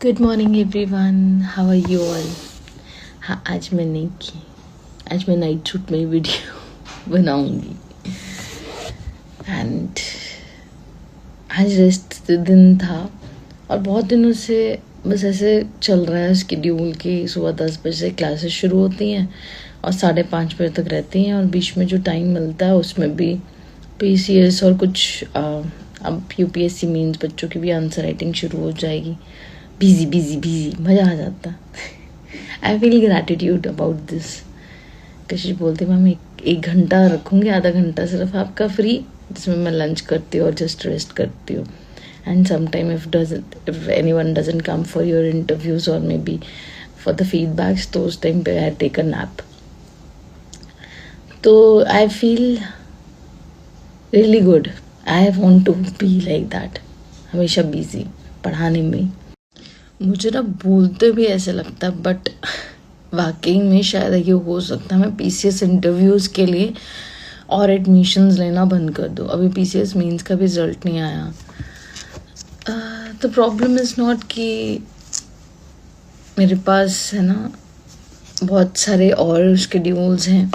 Good morning everyone, how are you all. हाँ, आज मैं नहीं की, आज मैं नाइट शूट में वीडियो बनाऊंगी। एंड आज रेस्ट दिन था और बहुत दिनों से बस ऐसे चल रहा है शेड्यूल कि सुबह 10 बजे क्लासेस शुरू होती हैं और 5:30 बजे तक रहती हैं, और बीच में जो टाइम मिलता है उसमें भी PCS और कुछ अब UPSC मीन्स बच्चों की भी आंसर राइटिंग शुरू हो जाएगी। बिजी बिजी बिजी, मज़ा आ जाता। I feel gratitude about this. कशिश बोलती मैम एक घंटा रखूँगी, आधा घंटा सिर्फ आपका फ्री, जिसमें मैं लंच करती हूँ और जस्ट रेस्ट करती हूँ। And sometime if anyone doesn't come for your interviews और maybe for the feedbacks, तो उस टाइम पे आई टेक अ नैप। तो I feel really good. I want to be like that, हमेशा busy पढ़ाने में। मुझे ना बोलते भी ऐसे लगता है, बट वाकई में शायद ये हो सकता है मैं PCS इंटरव्यूज़ के लिए और एडमिशन्स लेना बंद कर दूँ। अभी PCS मीन्स का भी रिजल्ट नहीं आया। द प्रॉब्लम इज़ नॉट कि मेरे पास है ना बहुत सारे और शेड्यूल्स हैं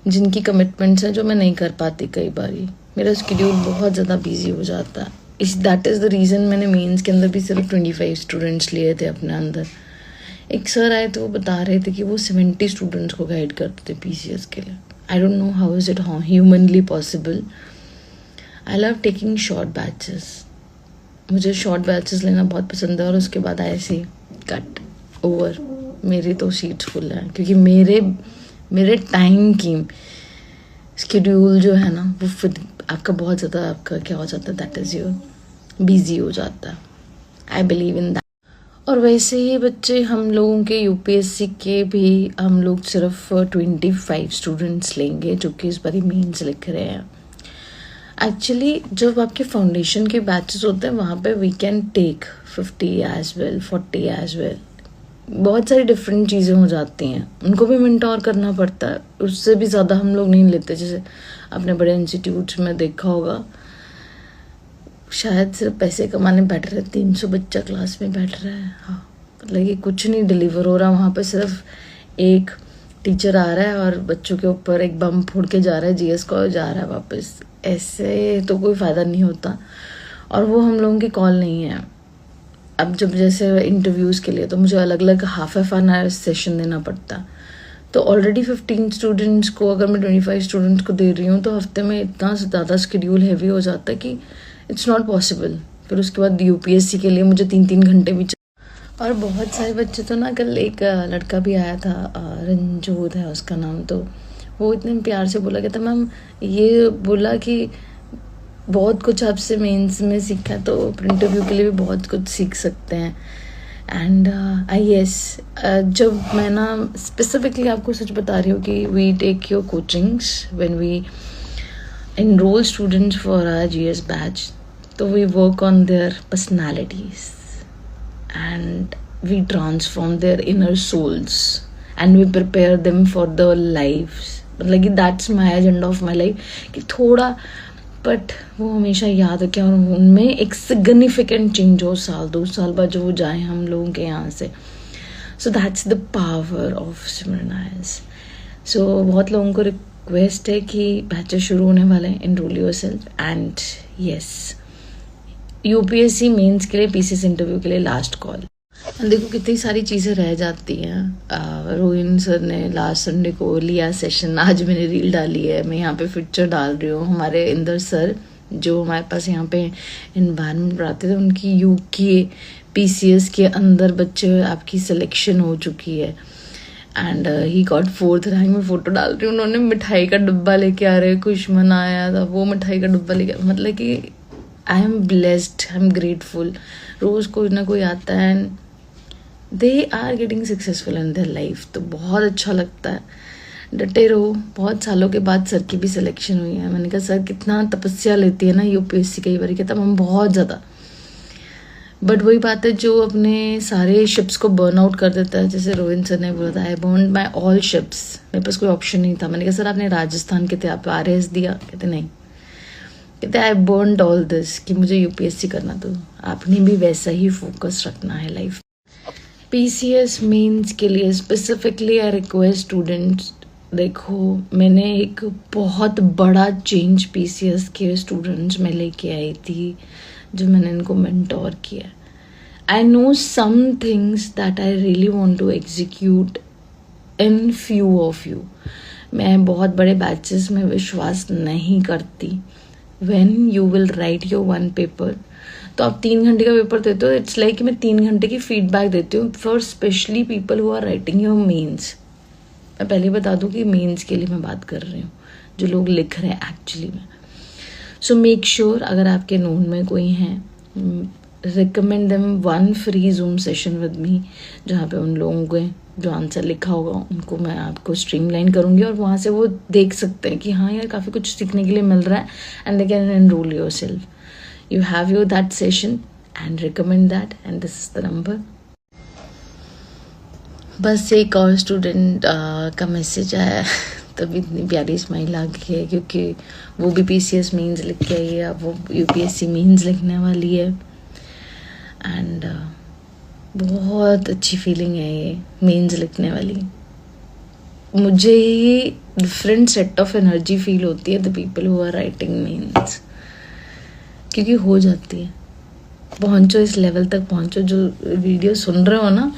जिनकी कमिटमेंट्स हैं जो मैं नहीं कर पाती। कई बारी मेरा शेड्यूल बहुत ज़्यादा बिजी हो जाता है। दैट इज़ द रीज़न मैंने मेंस के अंदर भी सिर्फ 25 स्टूडेंट्स लिए थे अपने अंदर। एक सर आए तो वो बता रहे थे कि वो 70 स्टूडेंट्स को गाइड करते थे PCS के लिए। I don't know how is it humanly possible. I love taking short batches, मुझे शॉर्ट बैचेस लेना बहुत पसंद है, और उसके बाद ऐसे कट ओवर मेरी तो सीट्स फुल हैं, क्योंकि मेरे टाइम की शेड्यूल जो है ना वो फिर आपका बहुत ज़्यादा आपका क्या हो जाता है, दैट इज़ योर बिजी हो जाता है। I believe in that. और वैसे ही बच्चे हम लोगों के UPSC के भी हम लोग सिर्फ 25 स्टूडेंट्स लेंगे जो कि इस बारी मेंस लिख रहे हैं। एक्चुअली जब आपके फाउंडेशन के बैचेस होते हैं वहाँ पे we can take 50 as well, 40 as well. बहुत सारी डिफरेंट चीज़ें हो जाती हैं, उनको भी मेंटोर करना पड़ता है। उससे भी ज़्यादा हम लोग नहीं लेते। जैसे अपने बड़े इंस्टीट्यूट्स में देखा होगा, शायद सिर्फ पैसे कमाने बैठ रहे, 300 बच्चा क्लास में बैठ रहा है। हाँ, मतलब ये कुछ नहीं डिलीवर हो रहा वहाँ पे। सिर्फ एक टीचर आ रहा है और बच्चों के ऊपर एक बम फोड़ के जा रहा है, GS को जा रहा है वापस। ऐसे तो कोई फ़ायदा नहीं होता, और वो हम लोगों की कॉल नहीं है। अब जब जैसे इंटरव्यूज़ के लिए तो मुझे अलग अलग हाफ एन आवर सेशन देना पड़ता। तो ऑलरेडी 15 स्टूडेंट्स को अगर मैं 25 स्टूडेंट्स को दे रही हूँ तो हफ्ते में इतना ज़्यादा शेड्यूल हैवी हो जाता है कि इट्स नॉट पॉसिबल। फिर उसके बाद UPSC के लिए मुझे 3-3 घंटे भी और बहुत सारे बच्चे तो ना, कल एक लड़का भी आया था, रंजोद है उसका नाम, तो वो इतने प्यार से बोला कहता मैम, ये बोला कि बहुत कुछ आपसे मेंस में सीखा, तो इंटरव्यू के लिए भी बहुत कुछ सीख सकते हैं। एंड yes, जब मैं ना स्पेसिफिकली आपको सच बता रही हूँ कि we take your coachings when we enroll students for our GS batch, तो we work on their personalities and we transform their inner souls and we prepare them for the lives. मतलब कि that's my agenda of my life, कि थोड़ा but वो हमेशा याद रखें और उनमें एक सिग्निफिकेंट चेंज हो 1-2 साल बाद जो वो जाए हम लोगों के यहाँ से। So that's the power of Simran IAS. So बहुत लोगों को रिक्वेस्ट है कि बैचेस शुरू होने वाले हैं, enroll yourself. And yes, UPSC mains के लिए, PCS इंटरव्यू के लिए लास्ट कॉल। देखो कितनी सारी चीज़ें रह जाती हैं। रोहिन सर ने लास्ट संडे को लिया सेशन, आज मैंने रील डाली है, मैं यहाँ पे पिक्चर डाल रही हूँ। हमारे इंदर सर जो हमारे पास यहाँ पे इन्वायरमेंट पढ़ाते थे, उनकी UK PCS के अंदर बच्चे आपकी सिलेक्शन हो चुकी है and he got 4th rank में। फ़ोटो डाल रही हूँ, उन्होंने मिठाई का डब्बा लेके आ रहे, खुशमन आया था, वो मिठाई का डब्बा लेके, मतलब कि I am blessed, I am grateful. रोज़ कोई ना कोई आता है and they are getting successful in their life, तो बहुत अच्छा लगता है। डटे रहो। बहुत सालों के बाद सर की भी सिलेक्शन हुई है। मैंने कहा सर कितना तपस्या लेती है ना UPSC, कई बार कहता हम बहुत ज़्यादा, बट वही बात है जो अपने सारे शिप्स को बर्न आउट कर देता है। जैसे रोहित सर ने बोला था, I burn my all ships, मेरे पास कोई ऑप्शन नहीं था। मैंने कहा सर आपने राजस्थान के थे, आप RS दिया? कहते नहीं। कहते आई बर्नड ऑल दिस कि मुझे यूपीएससी करना, तो आपने भी वैसा ही फोकस रखना है लाइफ। पीसीएस मेंस के लिए स्पेसिफिकली आई रिक्वेस्ट स्टूडेंट्स, देखो मैंने एक बहुत बड़ा चेंज पीसीएस के स्टूडेंट्स में लेके आई थी, जो मैंने इनको मेंटोर किया। I know some things that I really want to execute in few of you. मैं बहुत बड़े बैचेस में विश्वास नहीं करती। When you will write your one paper, तो आप 3 घंटे का पेपर देते हो, इट्स लाइक मैं 3 घंटे की फीडबैक देती हूँ for specially people who are writing your mains. मैं पहले बता दूँ कि मेंस के लिए मैं बात कर रही हूँ, जो लोग लिख रहे हैं एक्चुअली में। सो मेक श्योर अगर आपके नोन में कोई हैं, recommend them one free zoom session with me, जहाँ पे उन लोगों के जो आंसर लिखा होगा उनको मैं आपको स्ट्रीमलाइन करूँगी, और वहाँ से वो देख सकते हैं कि हाँ यार काफ़ी कुछ सीखने के लिए मिल रहा है, and they can enrol your self. You have your that session and recommend that, and this is the number. बस एक और स्टूडेंट का मैसेज आया तभी इतनी प्यारी स्माइल आ गई है, क्योंकि वो भी पीसीएस मेंस लिख के आई है, अब वो यूपीएससी मेंस लिखने वाली है। एंड बहुत अच्छी फीलिंग है ये मेंस लिखने वाली। मुझे ही different set of energy feel होती है the people who are writing mains, क्योंकि हो जाती है। पहुंचो, इस लेवल तक पहुंचो जो वीडियो सुन रहे हो ना,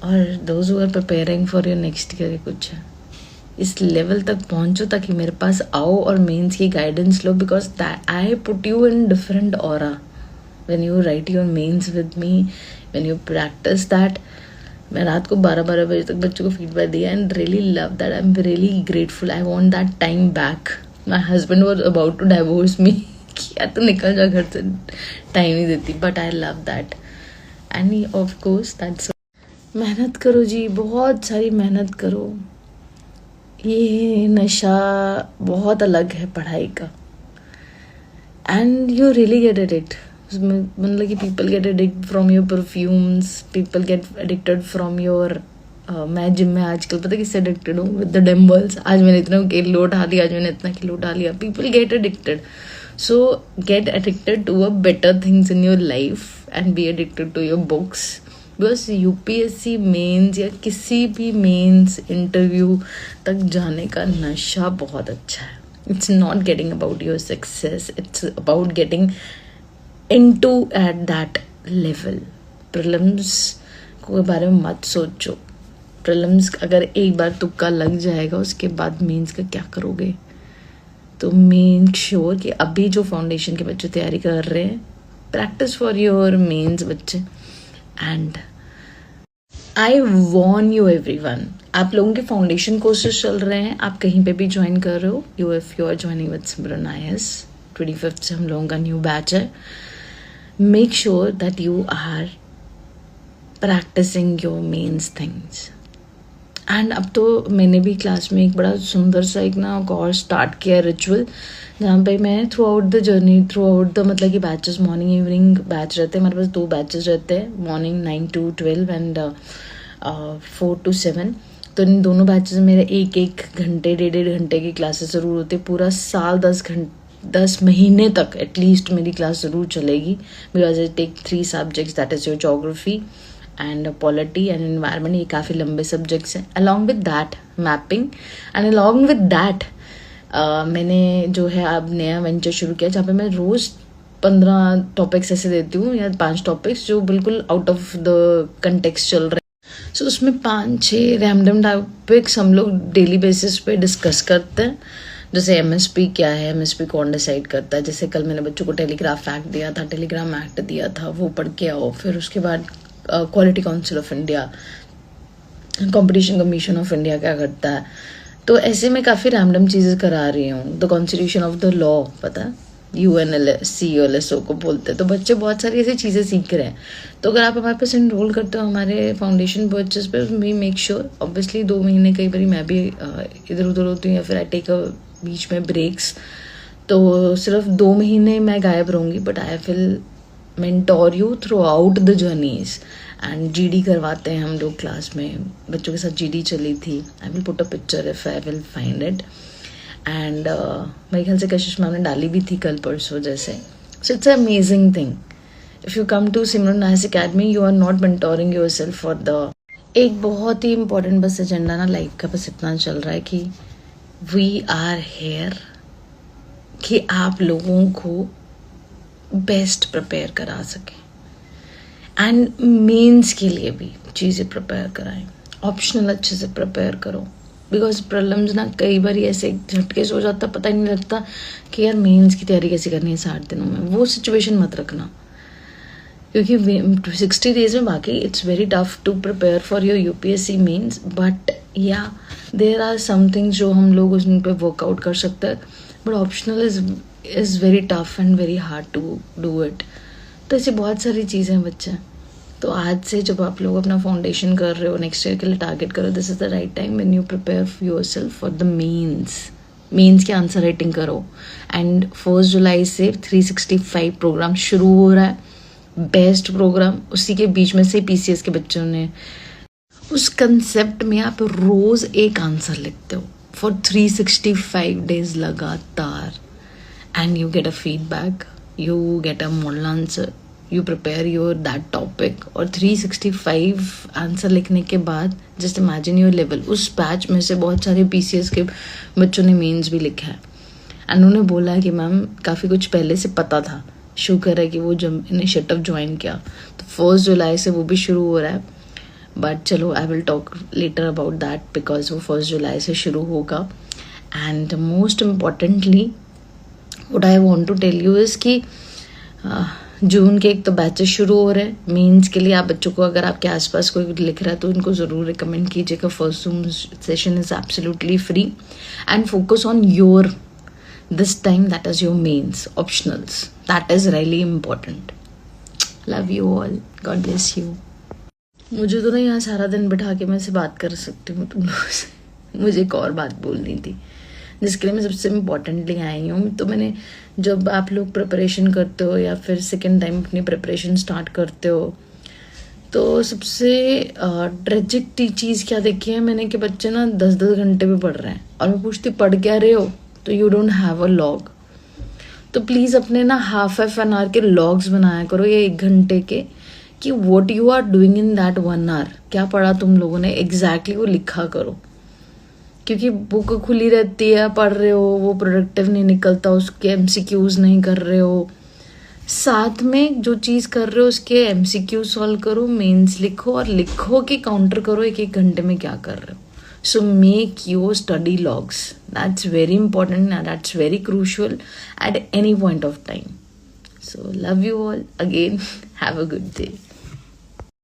और those who are preparing for your next year, कुछ है इस लेवल तक पहुंचो ताकि मेरे पास आओ और मेंस की गाइडेंस लो, because that I put you in different aura when you write your mains with me, when you practice that. मैं रात को 12-12 बजे तक बच्चों को फीडबैक दिया, and really love that. I am really grateful. I want that time back. My husband was about to divorce me, यार तो निकल जा घर से, टाइम नहीं देती, but I love that. And of course that's, मेहनत करो जी, बहुत सारी मेहनत करो। ये नशा बहुत अलग है पढ़ाई का, and you really get addict. मतलब कि people get addict from your perfumes, people get addicted from your मैं जिम में आजकल पता किससे एडिक्टेड हूँ, विद द डम्बल्स। आज मैंने इतना किलो उठा लिया, आज मैंने इतना किलो उठा लिया। People get addicted, so get addicted to a better things in your life and be addicted to your books, because UPSC mains या किसी भी मेंस इंटरव्यू तक जाने का नशा बहुत अच्छा है। It's not getting about your success, it's about getting into at that level. Prelims के बारे में मत सोचो। प्रीलिम्स अगर एक बार तुक्का लग जाएगा, उसके बाद मेंस का क्या करोगे? तो मेक श्योर कि अभी जो फाउंडेशन के बच्चे तैयारी कर रहे हैं, प्रैक्टिस फॉर योर मेंस बच्चे। And I Warne you everyone, आप लोगों के फाउंडेशन कोर्सेज चल रहे हैं, आप कहीं पे भी ज्वाइन कर रहे हो, you if you are joining with Simran IAS, 25 से हम लोगों का न्यू बैच है। Make sure that you are practicing your mains things. And अब तो मैंने भी क्लास में एक बड़ा सुंदर सा एक ना कोर्स स्टार्ट किया है, रिचुअल, जहाँ पे मैं through out the journey, through out the मतलब कि बैचेस, मॉर्निंग इवनिंग बैच रहते हैं, हमारे पास 2 बैचेस रहते हैं, मॉर्निंग 9 to 12 एंड 4 to 7। तो इन दोनों बैचेस में मेरे 1-1 घंटे, 1.5 घंटे की क्लासेस ज़रूर होती है। पूरा साल 10 महीने तक एटलीस्ट मेरी क्लास ज़रूर चलेगी, because I take 3 subjects, that is your geography and polity and environment. ये काफ़ी लंबे सब्जेक्ट्स हैं। Along with that mapping, and along with that मैंने जो है अब नया वेंचर शुरू किया, जहाँ पे मैं रोज़ 15 टॉपिक्स ऐसे देती हूँ, या 5 टॉपिक्स जो बिल्कुल आउट ऑफ द कंटेक्स्ट चल रहे हैं। सो उसमें 5-6 रैंडम टॉपिक्स हम लोग डेली बेसिस पे डिस्कस करते हैं। जैसे MSP क्या है, MSP कौन डिसाइड करता है। जैसे कल मैंने बच्चों को टेलीग्राफ एक्ट दिया था, टेलीग्राम एक्ट दिया था, वो पढ़ के आओ। फिर उसके बाद quality council of India, competition commission of India क्या करता है। तो ऐसे में काफ़ी रैंडम चीज़ें करा रही हूँ। The constitution of the law, पता है, UNLSO को बोलते हैं। तो बच्चे बहुत सारी ऐसी चीज़ें सीख रहे हैं। तो अगर आप हमारे पास एनरोल करते हो हमारे फाउंडेशन बैचेस पे, वी मेक श्योर, ऑब्वियसली 2 महीने कई बार मैं भी इधर उधर होती हूँ, या फिर आई टेक बीच में ब्रेक्स, तो सिर्फ 2 महीने मैं गायब रहूँगी, but I will mentor you through out the journeys. And GD करवाते हैं हम लोग क्लास में, बच्चों के साथ GD चली थी। I will put a picture if I will find it. And मेरे ख्याल से कशिश मैम ने डाली भी थी कल परसों जैसे. So it's amazing thing. If you come to Simran nice academy you are not mentoring yourself for the. एक बहुत ही इंपॉर्टेंट बस एजेंडा ना लाइफ का बस इतना चल रहा है कि वी आर हेयर, कि आप लोगों को बेस्ट प्रिपेयर करा सकें एंड मेंस के लिए भी चीज़ें प्रिपेयर कराएं. ऑप्शनल अच्छे से प्रिपेयर करो, बिकॉज प्रॉब्लम्स ना कई बार ऐसे झटके से हो जाता, पता ही नहीं लगता कि यार मेंस की तैयारी कैसे करनी है 60 दिनों में. वो सिचुएशन मत रखना, क्योंकि 60 डेज में बाकी it's very tough to prepare for your UPSC mains. But yeah there are some things जो हम लोग उन पर वर्कआउट कर सकते हैं, but optional is very tough and very hard to do it. तो ऐसी बहुत सारी चीज़ें हैं बच्चे. तो आज से जब आप लोग अपना फाउंडेशन कर रहे हो, नेक्स्ट ईयर के लिए टारगेट करो, this is the right time when you prepare yourself for the mains की आंसर राइटिंग करो. एंड 1 जुलाई से 365 प्रोग्राम शुरू हो रहा है, बेस्ट प्रोग्राम. उसी के बीच में से पीसीएस के बच्चों ने उस कंसेप्ट में आप रोज एक आंसर लिखते हो फॉर 365 डेज लगातार, and you get a feedback, you get a model answer, you prepare your that topic. और 365 आंसर लिखने के बाद जस्ट इमेजिन योर लेवल. उस बैच में से बहुत सारे पीसीएस के बच्चों ने मेंस भी लिखा है एंड उन्होंने बोला कि मैम काफ़ी कुछ पहले से पता था, शुक्र है कि वो जब इनिशिएटिव ज्वाइन किया. तो 1 जुलाई से वो भी शुरू हो रहा है. बट चलो I will talk later about that, because वो 1 जुलाई से शुरू होगा. And most importantly what I want to tell you is कि जून के एक तो बैचेस शुरू हो रहे हैं मेंस के लिए. आप बच्चों को अगर आपके आसपास कोई लिख रहा है तो उनको ज़रूर रिकमेंड कीजिएगा. First zoom session is absolutely free and focus on your this time, that is your mains, optionals. That is really important. Love you all. God bless you. मुझे तो ना यहाँ सारा दिन बिठा के मैं से बात कर सकती हूँ तुम लोगों से. मुझे एक और बात बोलनी थी जिसके लिए मैं सबसे इम्पोर्टेंटली आई हूँ. तो मैंने जब आप लोग प्रिपरेशन करते हो या फिर सेकेंड टाइम अपनी प्रिपरेशन स्टार्ट करते हो, तो सबसे ट्रेजिक चीज़ क्या देखी है मैंने कि बच्चे ना 10-10 घंटे भी पढ़ रहे हैं. और मैं पूछती पढ़ क्या रहे हो, तो you don't have a log. तो प्लीज़ अपने ना हाफ एन आवर के लॉग्स बनाया करो या 1 घंटे के, कि what you are doing in that 1 hour. क्या पढ़ा तुम लोगों ने एग्जैक्टली वो लिखा करो. क्योंकि बुक खुली रहती है, पढ़ रहे हो, वो प्रोडक्टिव नहीं निकलता, उसके एमसीक्यूज नहीं कर रहे हो. साथ में जो चीज़ कर रहे हो उसके एमसीक्यू सॉल्व करो, मेंस लिखो और लिखो कि काउंटर करो 1-1 घंटे में क्या कर रहे हो. So make your study logs. That's very important and that's very crucial at any point of time. So love you all again. Have a good day.